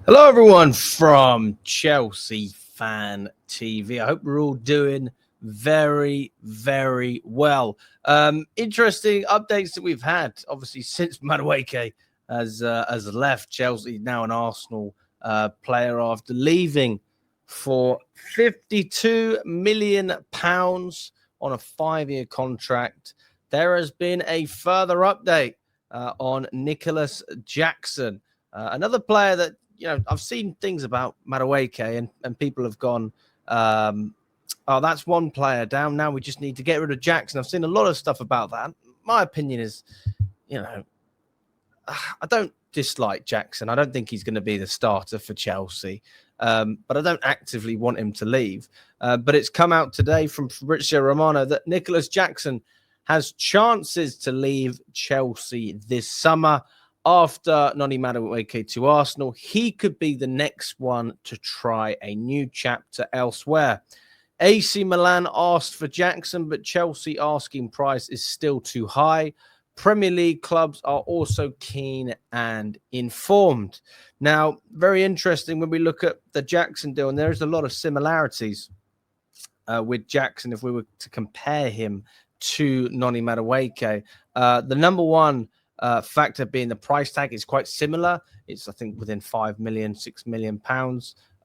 Hello, everyone from Chelsea Fan TV. I hope we're all doing very, very well. Interesting updates that we've had, obviously, since Madueke has left Chelsea, now an Arsenal player after leaving for £52 million on a 5-year contract. There has been a further update on Nicolas Jackson, another player that I've seen things about Madueke and people have gone, oh, that's one player down. Now we just need to get rid of Jackson. I've seen a lot of stuff about that. My opinion is, I don't dislike Jackson. I don't think he's going to be the starter for Chelsea, but I don't actively want him to leave. But it's come out today from Fabrizio Romano that Nicolas Jackson has chances to leave Chelsea this summer. After Noni Madueke to Arsenal, he could be the next one to try a new chapter elsewhere. AC Milan asked for Jackson, but Chelsea asking price is still too high. Premier League clubs are also keen and informed. Now, very interesting when we look at the Jackson deal, and there's a lot of similarities with Jackson if we were to compare him to Noni Madueke. The number one factor being the price tag is quite similar. It's, I think, within £5 million, £6 million.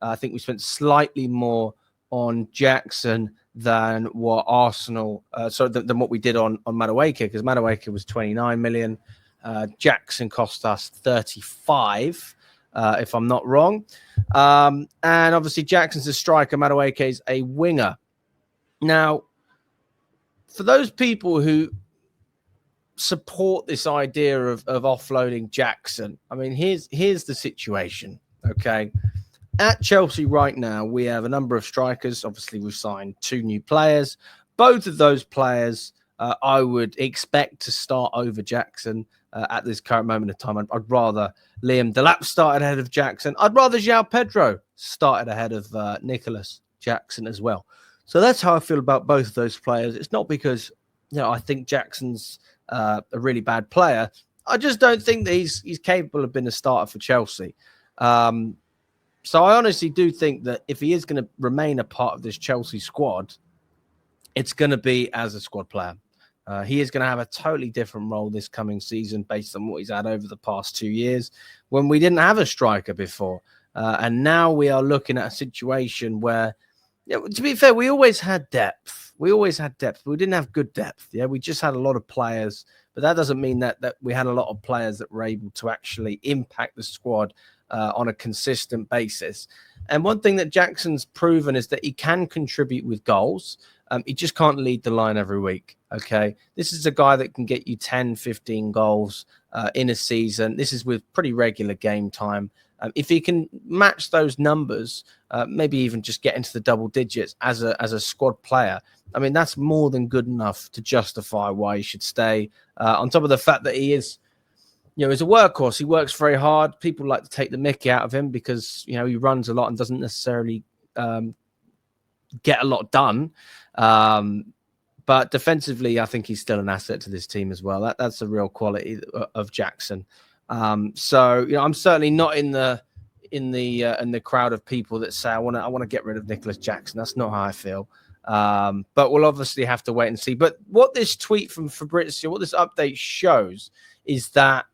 I think we spent slightly more on Jackson than what Arsenal, than what we did on Madueke, because Madueke was 29 million. Jackson cost us 35, if I'm not wrong. And obviously Jackson's a striker, Madueke is a winger. Now, for those people who support this idea of offloading Jackson, I mean, here's the situation, okay? At Chelsea right now, we have a number of strikers. Obviously, we've signed 2 new players. Both of those players I would expect to start over Jackson at this current moment of time. I'd rather Liam Delap started ahead of Jackson. I'd rather João Pedro started ahead of Nicolas Jackson as well. So that's how I feel about both of those players. It's not because I think Jackson's a really bad player. I just don't think that he's capable of being a starter for Chelsea. So I honestly do think that if he is going to remain a part of this Chelsea squad, it's going to be as a squad player. He is going to have a totally different role this coming season based on what he's had over the past 2 years when we didn't have a striker before. And now we are looking at a situation where, to be fair, we always had depth. We didn't have good depth. Yeah, we just had a lot of players, but that doesn't mean that we had a lot of players that were able to actually impact the squad on a consistent basis. And one thing that Jackson's proven is that he can contribute with goals. He just can't lead the line every week, okay? This is a guy that can get you 10, 15 goals in a season. This is with pretty regular game time. If he can match those numbers, maybe even just get into the double digits as a squad player, I mean, that's more than good enough to justify why he should stay. On top of the fact that he is, he's a workhorse. He works very hard. People like to take the mickey out of him because, he runs a lot and doesn't necessarily get a lot done. But defensively, I think he's still an asset to this team as well. That's a real quality of Jackson. So, I'm certainly not in the crowd of people that say I want to get rid of Nicolas Jackson. That's not how I feel. But we'll obviously have to wait and see. But what this tweet from Fabrizio, what this update shows is that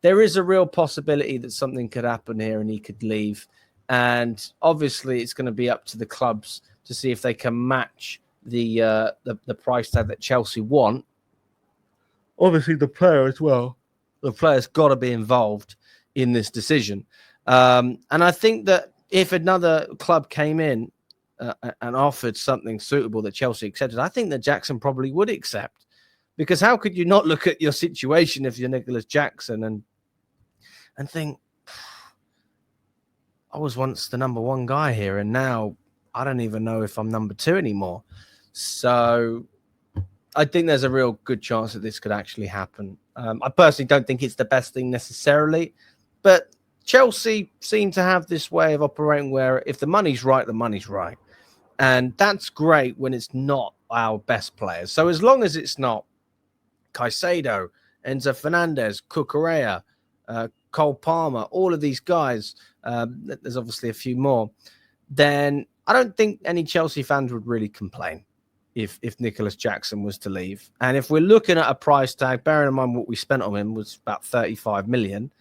there is a real possibility that something could happen here and he could leave. And obviously it's going to be up to the clubs to see if they can match the price tag that Chelsea want. Obviously the player as well. The player's got to be involved in this decision. And I think that if another club came in and offered something suitable that Chelsea accepted, I think that Jackson probably would accept. Because how could you not look at your situation if you're Nicolas Jackson and think, I was once the number 1 guy here, and now I don't even know if I'm number 2 anymore. So I think there's a real good chance that this could actually happen. I personally don't think it's the best thing necessarily, but Chelsea seem to have this way of operating where if the money's right, the money's right. And that's great when it's not our best players. So as long as it's not Caicedo, Enzo Fernandez, Cucurella, Cole Palmer, all of these guys, there's obviously a few more, then I don't think any Chelsea fans would really complain if Nicolas Jackson was to leave. And if we're looking at a price tag, bearing in mind what we spent on him was about 35 million,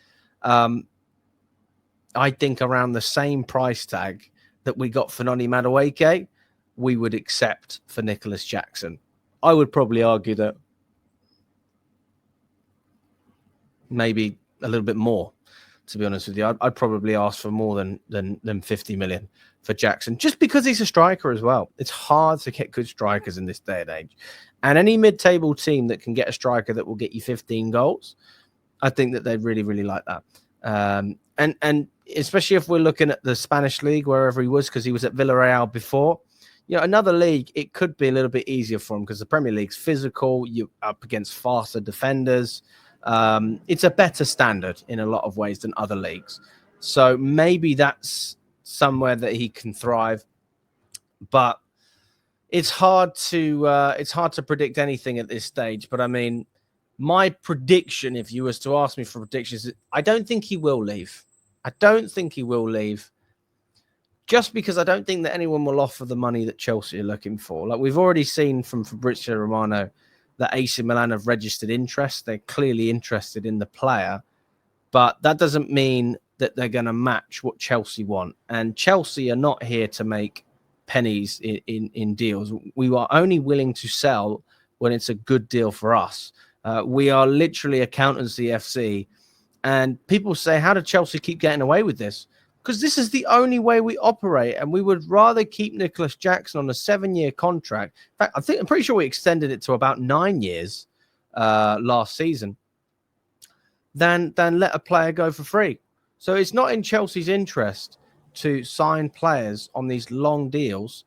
I think around the same price tag that we got for Noni Madueke, we would accept for Nicolas Jackson. I would probably argue that maybe a little bit more, to be honest with you. I'd probably ask for more than 50 million for Jackson, just because he's a striker as well. It's hard to get good strikers in this day and age. And any mid-table team that can get a striker that will get you 15 goals, I think that they'd really, really like that. And especially if we're looking at the Spanish league, wherever he was, because he was at Villarreal before. Another league, it could be a little bit easier for him because the Premier League's physical. You're up against faster defenders. It's a better standard in a lot of ways than other leagues. So maybe that's somewhere that he can thrive. But it's hard to predict anything at this stage. But I mean, my prediction, if you was to ask me for predictions, I don't think he will leave. I don't think he will leave. Just because I don't think that anyone will offer the money that Chelsea are looking for. Like we've already seen from Fabrizio Romano that AC Milan have registered interest. They're clearly interested in the player, but that doesn't mean that they're going to match what Chelsea want. And Chelsea are not here to make pennies in deals. We are only willing to sell when it's a good deal for us. We are literally accountancy FC. And people say, how did Chelsea keep getting away with this? Because this is the only way we operate, and we would rather keep Nicolas Jackson on a 7-year contract. In fact, I'm pretty sure we extended it to about 9 years last season than let a player go for free. So it's not in Chelsea's interest to sign players on these long deals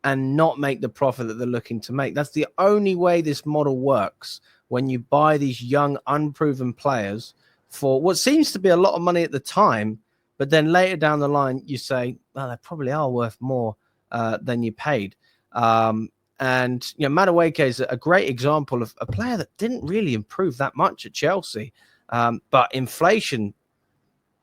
and not make the profit that they're looking to make. That's the only way this model works, when you buy these young, unproven players for what seems to be a lot of money at the time. But then later down the line, you say, well, they probably are worth more than you paid. And, Madueke is a great example of a player that didn't really improve that much at Chelsea. But inflation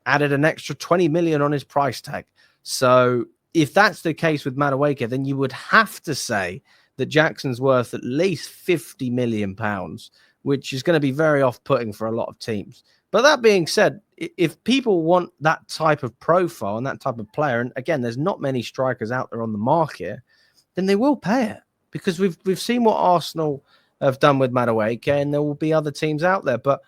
added an extra 20 million on his price tag. So if that's the case with Madueke, then you would have to say that Jackson's worth at least 50 million pounds, which is going to be very off-putting for a lot of teams. But that being said, if people want that type of profile and that type of player, and again, there's not many strikers out there on the market, then they will pay it, because we've seen what Arsenal have done with Madueke, and there will be other teams out there. But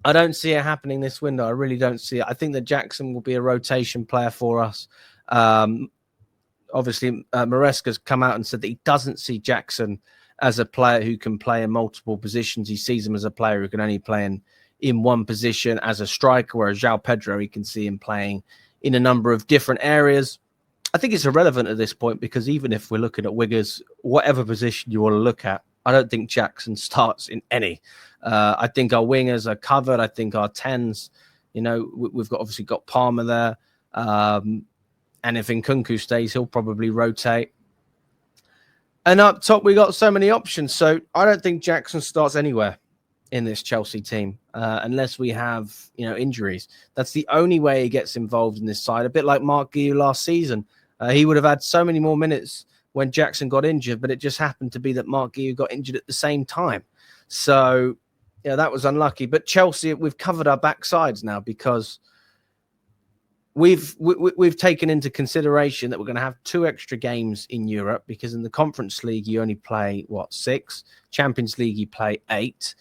I don't see it happening this window. I really don't see it. I think that Jackson will be a rotation player for us. Obviously, Maresca's come out and said that he doesn't see Jackson as a player who can play in multiple positions. He sees him as a player who can only play in one position as a striker, whereas João Pedro, he can see him playing in a number of different areas. I think it's irrelevant at this point, because even if we're looking at wingers, whatever position you want to look at, I don't think Jackson starts in any. I think our wingers are covered. I think our 10s, we've obviously got Palmer there. And if Nkunku stays, he'll probably rotate. And up top, we got so many options. So I don't think Jackson starts anywhere in this Chelsea team, unless we have, injuries. That's the only way he gets involved in this side. A bit like Mark Guiu last season. He would have had so many more minutes when Jackson got injured, but it just happened to be that Mark Guiu got injured at the same time. So, that was unlucky. But Chelsea, we've covered our backsides now, because we've taken into consideration that we're going to have 2 extra games in Europe, because in the Conference League, you only play, 6? Champions League, you play 8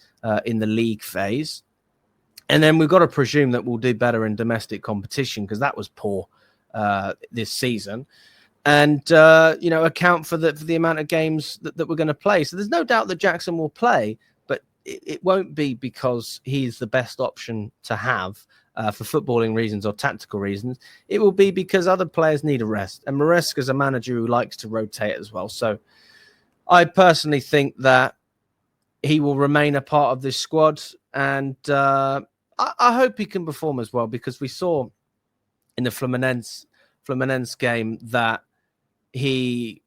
in the league phase. And then we've got to presume that we'll do better in domestic competition, because that was poor this season. And, account for the amount of games that we're going to play. So there's no doubt that Jackson will play, but it won't be because he's the best option to have for footballing reasons or tactical reasons. It will be because other players need a rest. And Maresca's a manager who likes to rotate as well. So I personally think that he will remain a part of this squad. And I hope he can perform as well, because we saw in the Fluminense game that he's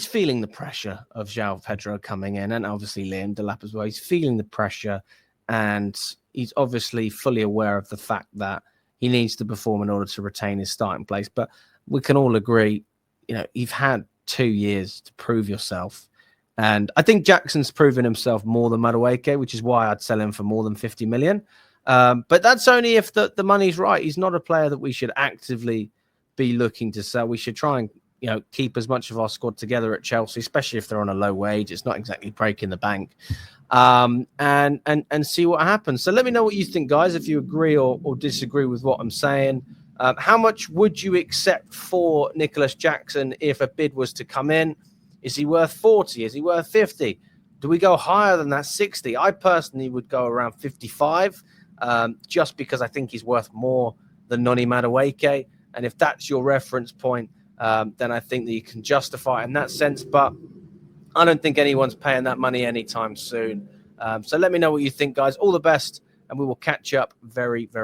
feeling the pressure of João Pedro coming in, and obviously Liam Delap as well. He's feeling the pressure, and he's obviously fully aware of the fact that he needs to perform in order to retain his starting place. But we can all agree, you've had 2 years to prove yourself. And I think Jackson's proven himself more than Madueke, which is why I'd sell him for more than 50 million. But that's only if the money's right. He's not a player that we should actively be looking to sell. We should try and keep as much of our squad together at Chelsea, especially if they're on a low wage. It's not exactly breaking the bank, and see what happens. So let me know what you think, guys, if you agree or disagree with what I'm saying. How much would you accept for Nicolas Jackson if a bid was to come in? Is he worth 40? Is he worth 50? Do we go higher than that 60? I personally would go around 55, just because I think he's worth more than Noni Madueke. And if that's your reference point, then I think that you can justify it in that sense. But I don't think anyone's paying that money anytime soon. So let me know what you think, guys. All the best, and we will catch up very, very